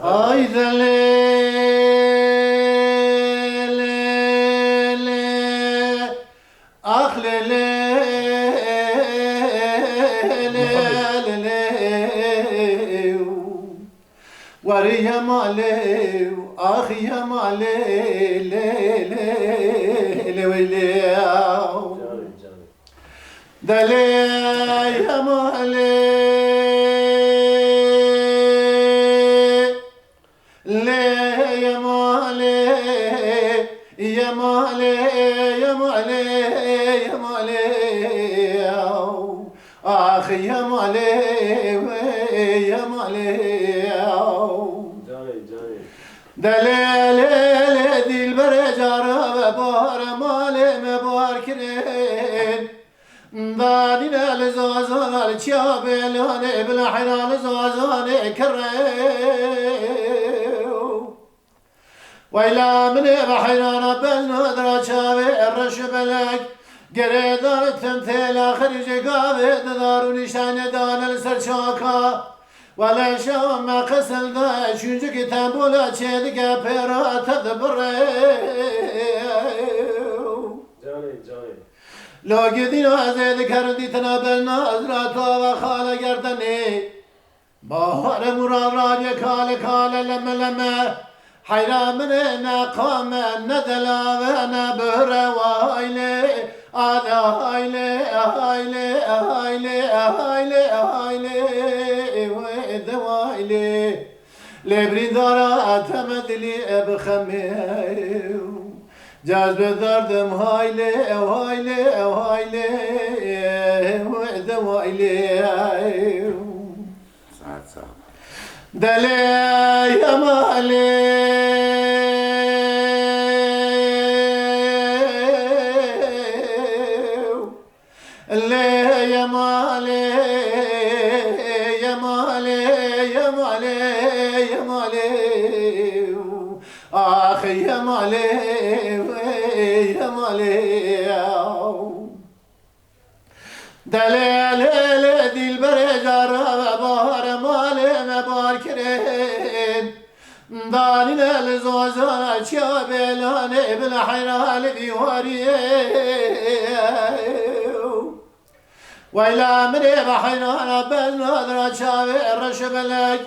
Ay de le ah le Wari ya male ah ya male dale ya male ya male ya male ya male ya male ah ya male ya male Delele dilbere cara ve bahar male me barkirin Dadine le zazal çabelane bil hilal zazane kerrew Vayla mine bahirana ben nadra çave erreş belek Geredan temtel ahirice gave darun işane danel serçaka ولا شو ما قسل ذا شنجك تنبولا تشيدك بيرا تدبري لو قدينا زيد كردي تنابلنا أزراتا وخالة قردني بحر مراد راجي كالة لما حيرا من نقام ندلا وانا بهرا وايلي آذا هايلي دوائلي لبريدارا أتمدلي أبخميو جاذب دردم هايلي دوائلي دلي يا مالي يا مالي آخي يا مالي دليل دلبر جرى بهار مالي مباركرين دانين الزوزان شابلان بالحرال بيواري ويلا مني بحينا بنادر شابي الرشبلك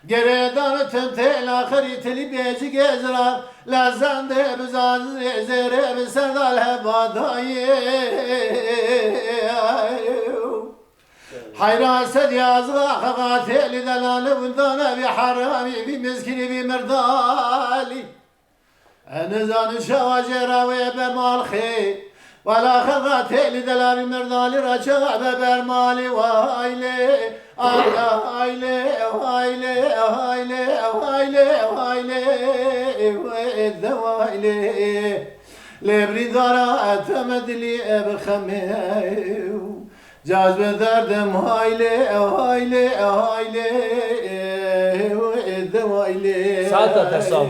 Geredan tümtel ahiri teli beci gezra Lazan de bizaz zere biserdal hebadayı Hayran sed yazga kagateli delali bundana bi harami bi meskini bi merdali Enizan şavacera ve bemalhi ولا خغاتي دلال مردالي رجع ببرمالي وهايلي وهايلي لبريدارا أتمدلي أبخميو جاز بدردم هايلي ساعتها تصاوب